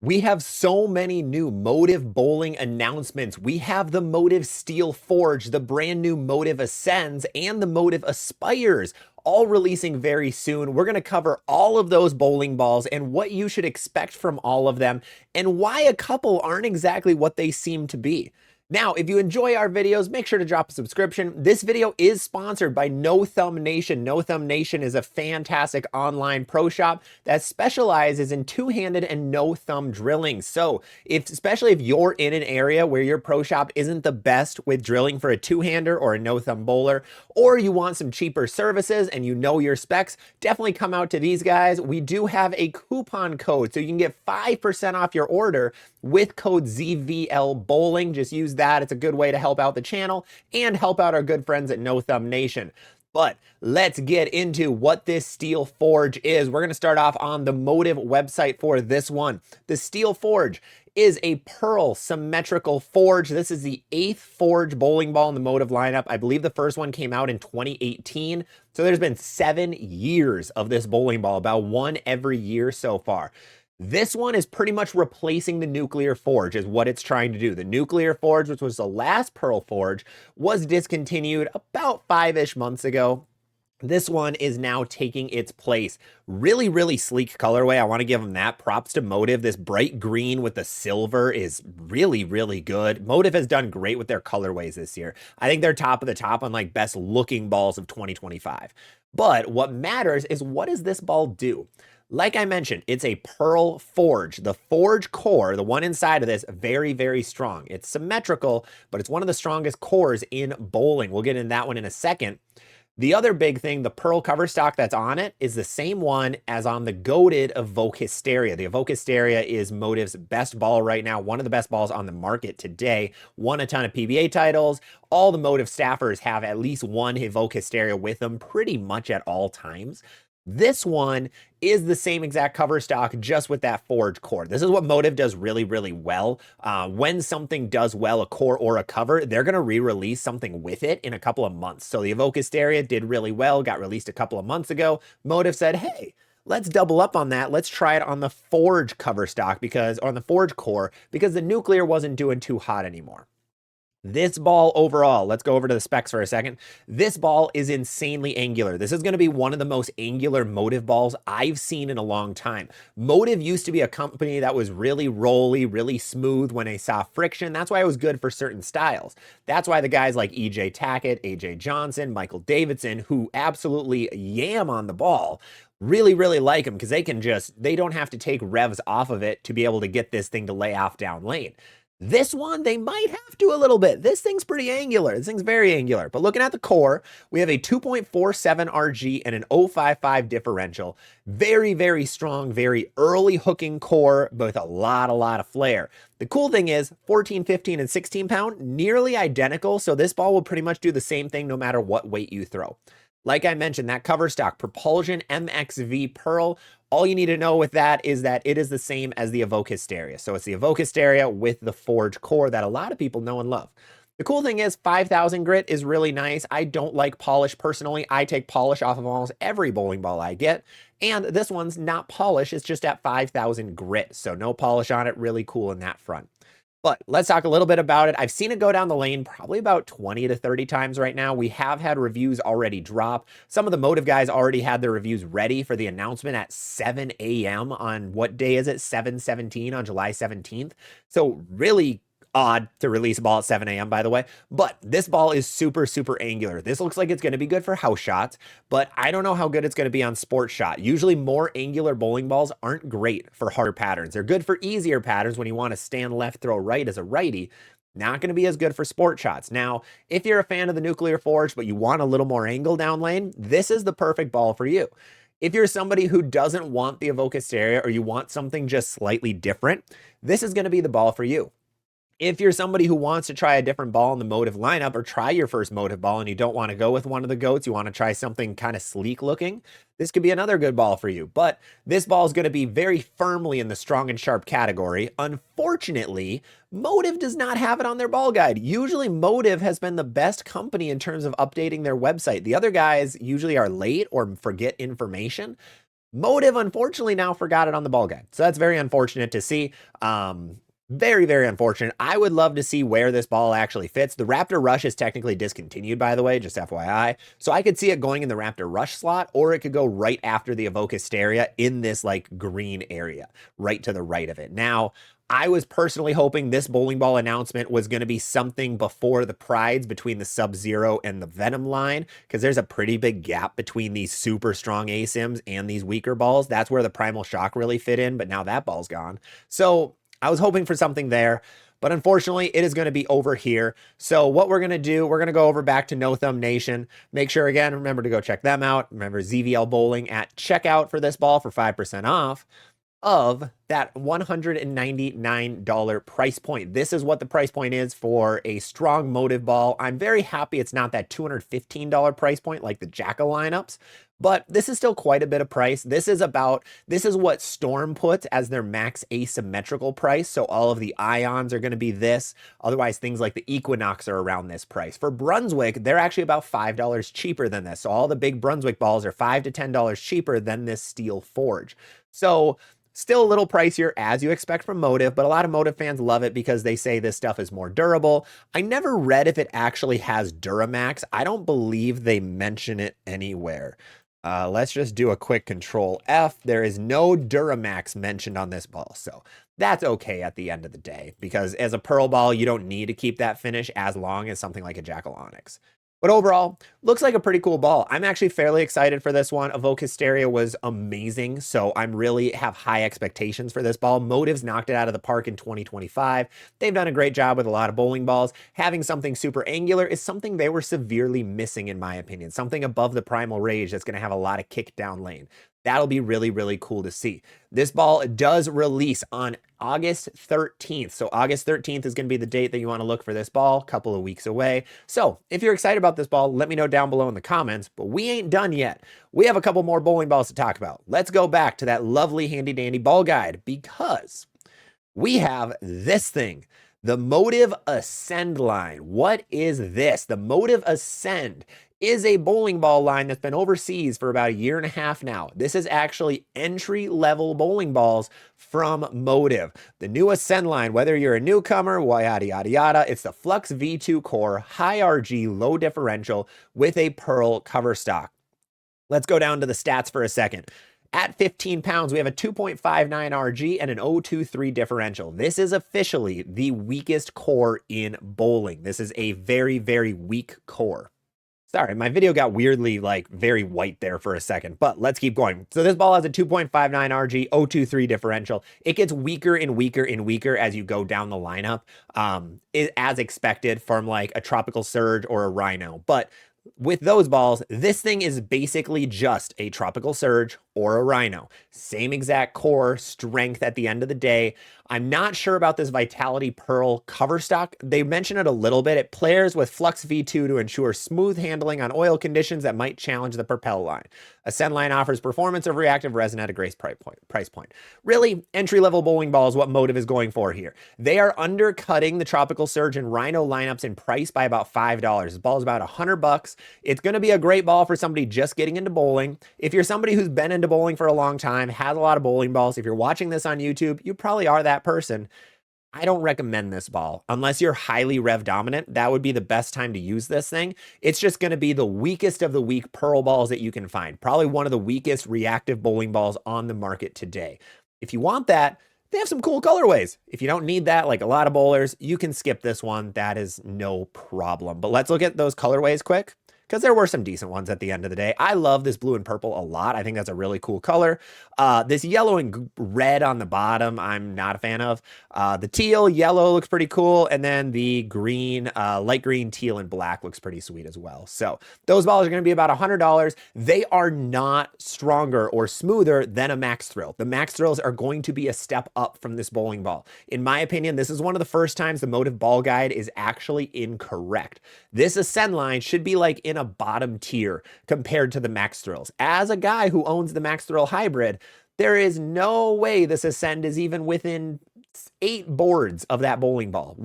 We have so many new Motiv bowling announcements. We have the Motiv Steel Forge, the brand new Motiv Ascends, and the Motiv Aspires, all releasing very soon. We're going to cover all of those bowling balls and what you should expect from all of them, and why a couple aren't exactly what they seem to be. Now, if you enjoy our videos, make sure to drop a subscription. This video is sponsored by No Thumb Nation. No Thumb Nation is a fantastic online pro shop that specializes in two-handed and no thumb drilling. So, especially if you're in an area where your pro shop isn't the best with drilling for a two-hander or a no thumb bowler, or you want some cheaper services and you know your specs, definitely come out to these guys. We do have a coupon code, so you can get 5% off your order with code ZVL Bowling. Just use that. It's a good way to help out the channel and help out our good friends at No Thumb Nation. But let's get into what this Steel Forge is. We're going to start off on the Motiv website for this one. The Steel Forge is a pearl symmetrical forge. This is the 8th forge bowling ball in the Motiv lineup. I believe the first one came out in 2018. So there's been 7 years of this bowling ball, about one every year so far. This one is pretty much replacing the nuclear forge is what it's trying to do. The nuclear forge, which was the last pearl forge, was discontinued about 5-ish months ago. This one is now taking its place. Really, really sleek colorway. I want to give them that. Props to Motiv. This bright green with the silver is really, really good. Motiv has done great with their colorways this year. I think they're top of the top on like best looking balls of 2025. But what matters is, what does this ball do? Like I mentioned, it's a pearl forge. The forge core, the one inside of this, very, very strong. It's symmetrical, but it's one of the strongest cores in bowling. We'll get into that one in a second. The other big thing, the pearl cover stock that's on it is the same one as on the goated Evoke Hysteria. The Evoke Hysteria is Motiv's best ball right now, one of the best balls on the market today. Won a ton of PBA titles. All the Motiv staffers have at least one Evoke Hysteria with them pretty much at all times. This one is the same exact cover stock, just with that forge core. This is what Motiv does really, really well. When something does well, a core or a cover, they're going to re-release something with it in a couple of months. So the Evoke Hysteria did really well, got released a couple of months ago. Motiv said, hey, let's double up on that. Let's try it on the forge cover stock or on the forge core, because the nuclear wasn't doing too hot anymore. This ball overall, let's go over to the specs for a second. This ball is insanely angular. This is going to be one of the most angular Motiv balls I've seen in a long time. Motiv used to be a company that was really rolly, really smooth when they saw friction. That's why it was good for certain styles. That's why the guys like EJ Tackett, AJ Johnson, Michael Davidson, who absolutely yam on the ball, really, really like them, because they don't have to take revs off of it to be able to get this thing to lay off down lane. This one, they might have to a little bit. This thing's pretty angular. This thing's very angular. But looking at the core, we have a 2.47 RG and an 0.55 differential. Very, very strong, very early hooking core, but with a lot of flair. The cool thing is 14, 15, and 16 pound, nearly identical. So this ball will pretty much do the same thing no matter what weight you throw. Like I mentioned, that cover stock, Propulsion MXV Pearl. All you need to know with that is that it is the same as the Evoke Hysteria. So it's the Evoke Hysteria with the forge core that a lot of people know and love. The cool thing is 5,000 grit is really nice. I don't like polish personally. I take polish off of almost every bowling ball I get. And this one's not polish. It's just at 5,000 grit. So no polish on it. Really cool in that front. But let's talk a little bit about it. I've seen it go down the lane probably about 20 to 30 times right now. We have had reviews already drop. Some of the Motiv guys already had their reviews ready for the announcement at 7 a.m. on what day is it? 7/17 on July 17th. So really odd to release a ball at 7 a.m. by the way, but this ball is super, super angular. This looks like it's going to be good for house shots, but I don't know how good it's going to be on sports shot. Usually more angular bowling balls aren't great for harder patterns. They're good for easier patterns when you want to stand left, throw right as a righty. Not going to be as good for sport shots. Now, if you're a fan of the nuclear forge, but you want a little more angle down lane, this is the perfect ball for you. If you're somebody who doesn't want the Evoke Hysteria, or you want something just slightly different, this is going to be the ball for you. If you're somebody who wants to try a different ball in the Motiv lineup, or try your first Motiv ball and you don't want to go with one of the goats, you want to try something kind of sleek looking, this could be another good ball for you. But this ball is going to be very firmly in the strong and sharp category. Unfortunately, Motiv does not have it on their ball guide. Usually Motiv has been the best company in terms of updating their website. The other guys usually are late or forget information. Motiv unfortunately now forgot it on the ball guide. So that's very unfortunate to see. Very, very unfortunate. I would love to see where this ball actually fits. The Raptor Rush is technically discontinued, by the way, just FYI. So I could see it going in the Raptor Rush slot, or it could go right after the Evoke Hysteria in this like green area, right to the right of it. Now, I was personally hoping this bowling ball announcement was going to be something before the Prides between the Sub-Zero and the Venom line, because there's a pretty big gap between these super strong ASIMs and these weaker balls. That's where the Primal Shock really fit in, but now that ball's gone. So I was hoping for something there, but unfortunately it is going to be over here. So what we're going to do, we're going to go over back to No Thumb Nation. Make sure, again, remember to go check them out. Remember ZVL Bowling at checkout for this ball for 5% off of that $199 price point. This is what the price point is for a strong Motiv ball. I'm very happy it's not that $215 price point like the Jacka lineups, but this is still quite a bit of price. This is what Storm puts as their max asymmetrical price. So all of the Ions are going to be this. Otherwise, things like the Equinox are around this price. For Brunswick, they're actually about $5 cheaper than this. So all the big Brunswick balls are $5 to $10 cheaper than this steel forge. So still a little pricier, as you expect from Motiv, but a lot of Motiv fans love it because they say this stuff is more durable. I never read if it actually has Duramax. I don't believe they mention it anywhere. Let's just do a quick Control F. There is no Duramax mentioned on this ball, so that's okay at the end of the day, because as a Pearl ball, you don't need to keep that finish as long as something like a Jackal Onyx. But overall, looks like a pretty cool ball. I'm actually fairly excited for this one. Evoke Hysteria was amazing, so I'm really have high expectations for this ball. Motiv's knocked it out of the park in 2025. They've done a great job with a lot of bowling balls. Having something super angular is something they were severely missing, in my opinion. Something above the Primal Rage that's going to have a lot of kick down lane. That'll be really, really cool to see. This ball does release on August 13th. So August 13th is going to be the date that you want to look for this ball, a couple of weeks away. So if you're excited about this ball, let me know down below in the comments, but we ain't done yet. We have a couple more bowling balls to talk about. Let's go back to that lovely handy dandy ball guide, because we have this thing. The Motiv Ascend line. What is this? The Motiv Ascend is a bowling ball line that's been overseas for about a year and a half now. This is actually entry-level bowling balls from Motiv. The new Ascend line, whether you're a newcomer, yada, yada, yada, it's the Flux V2 core, high RG, low differential with a Pearl cover stock. Let's go down to the stats for a second. At 15 pounds, we have a 2.59 RG and an 0.23 differential. This is officially the weakest core in bowling. This is a very, very weak core. Sorry, my video got weirdly like very white there for a second, but let's keep going. So this ball has a 2.59 RG, 0.23 differential. It gets weaker and weaker and weaker as you go down the lineup, as expected from like a Tropical Surge or a Rhino. But with those balls, this thing is basically just a Tropical Surge or a Rhino. Same exact core, strength at the end of the day. I'm not sure about this Vitality Pearl cover stock. They mention it a little bit. It pairs with Flux V2 to ensure smooth handling on oil conditions that might challenge the Propel line. Ascend line offers performance of reactive resin at a great price point. Really, entry-level bowling ball is what Motiv is going for here. They are undercutting the Tropical Surge and Rhino lineups in price by about $5. This ball is about $100. It's going to be a great ball for somebody just getting into bowling. If you're somebody who's been into bowling for a long time, has a lot of bowling balls, if you're watching this on YouTube, you probably are that person. I don't recommend this ball unless you're highly rev dominant. That would be the best time to use this thing. It's just going to be the weakest of the weak Pearl balls that you can find. Probably one of the weakest reactive bowling balls on the market today. If you want that, they have some cool colorways. If you don't need that, like a lot of bowlers, you can skip this one. That is no problem. But let's look at those colorways quick, because there were some decent ones at the end of the day. I love this blue and purple a lot. I think that's a really cool color. This yellow and red on the bottom, I'm not a fan of. The teal, yellow looks pretty cool. And then the green, light green, teal, and black looks pretty sweet as well. So those balls are going to be about $100. They are not stronger or smoother than a Max Thrill. The Max Thrills are going to be a step up from this bowling ball. In my opinion, this is one of the first times the Motiv ball guide is actually incorrect. This Ascend line should be like in a bottom tier compared to the Max Thrills. As a guy who owns the Max Thrill Hybrid, there is no way this Ascend is even within 8 boards of that bowling ball,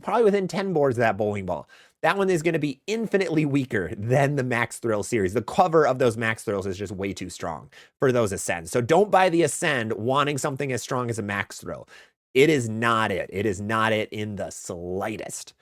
probably within 10 boards of that bowling ball. That one is going to be infinitely weaker than the Max Thrill series. The cover of those Max Thrills is just way too strong for those Ascend. So don't buy the Ascend wanting something as strong as a Max Thrill. It is not it. It is not it in the slightest.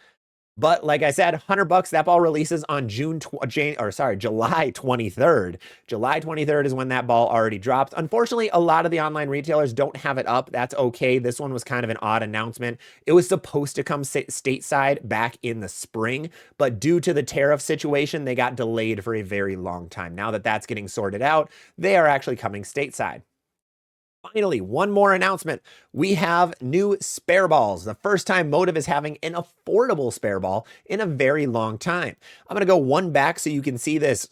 But like I said, $100, that ball releases on July 23rd. July 23rd is when that ball already dropped. Unfortunately, a lot of the online retailers don't have it up. That's okay. This one was kind of an odd announcement. It was supposed to come stateside back in the spring, but due to the tariff situation, they got delayed for a very long time. Now that that's getting sorted out, they are actually coming stateside. Finally, one more announcement. We have new spare balls. The first time Motiv is having an affordable spare ball in a very long time. I'm going to go one back so you can see this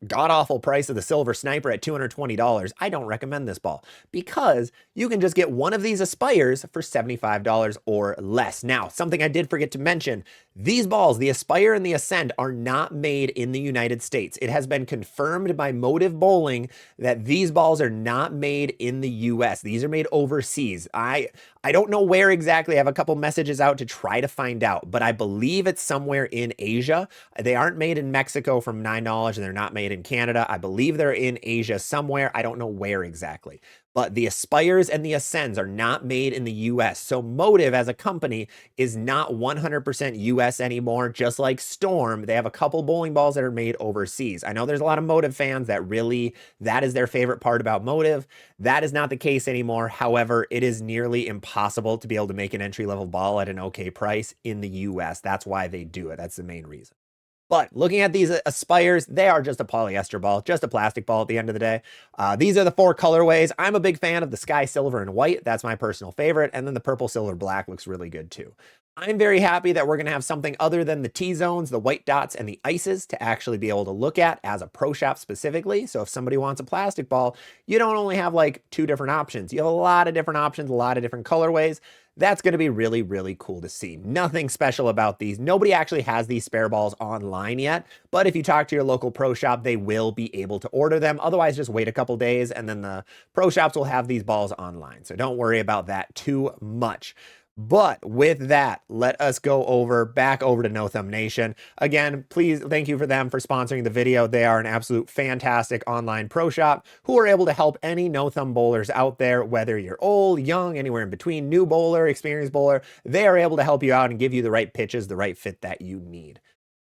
god-awful price of the Silver Sniper at $220. I don't recommend this ball because you can just get one of these Aspires for $75 or less. Now, something I did forget to mention, these balls, the Aspire and the Ascend, are not made in the United States. It has been confirmed by Motiv Bowling that these balls are not made in the US. These are made overseas. I don't know where exactly. I have a couple messages out to try to find out, but I believe it's somewhere in Asia. They aren't made in Mexico from my knowledge, and they're not made in Canada. I believe they're in Asia somewhere. I don't know where exactly. But the Aspires and the Ascends are not made in the US. So Motiv as a company is not 100% US anymore. Just like Storm, they have a couple bowling balls that are made overseas. I know there's a lot of Motiv fans that that is their favorite part about Motiv. That is not the case anymore. However, it is nearly impossible to be able to make an entry-level ball at an okay price in the US. That's why they do it. That's the main reason. But looking at these Aspires, they are just a polyester ball, just a plastic ball at the end of the day. These are the 4 colorways. I'm a big fan of the sky silver and white. That's my personal favorite. And then the purple, silver, black looks really good too. I'm very happy that we're going to have something other than the T-zones, the white dots, and the ices to actually be able to look at as a pro shop specifically. So if somebody wants a plastic ball, you don't only have like 2 different options. You have a lot of different options, a lot of different colorways. That's going to be really, really cool to see. Nothing special about these. Nobody actually has these spare balls online yet, but if you talk to your local pro shop, they will be able to order them. Otherwise, just wait a couple days and then the pro shops will have these balls online. So don't worry about that too much. But with that, let us go back over to No Thumb Nation. Again, please, thank you for them for sponsoring the video. They are an absolute fantastic online pro shop who are able to help any no thumb bowlers out there, whether you're old, young, anywhere in between, new bowler, experienced bowler. They are able to help you out and give you the right pitches, the right fit that you need.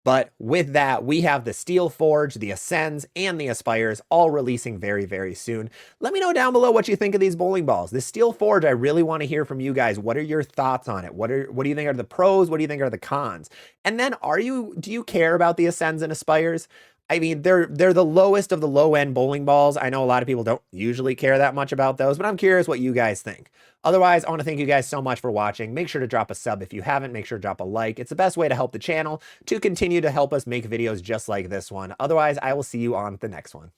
But with that, we have the Steel Forge, the Ascends, and the Aspires all releasing very, very soon. Let me know down below what you think of these bowling balls. The Steel Forge, I really want to hear from you guys. What are your thoughts on it? What do you think are the pros? What do you think are the cons? And then do you care about the Ascends and Aspires? I mean, they're the lowest of the low-end bowling balls. I know a lot of people don't usually care that much about those, but I'm curious what you guys think. Otherwise, I want to thank you guys so much for watching. Make sure to drop a sub if you haven't. Make sure to drop a like. It's the best way to help the channel to continue to help us make videos just like this one. Otherwise, I will see you on the next one.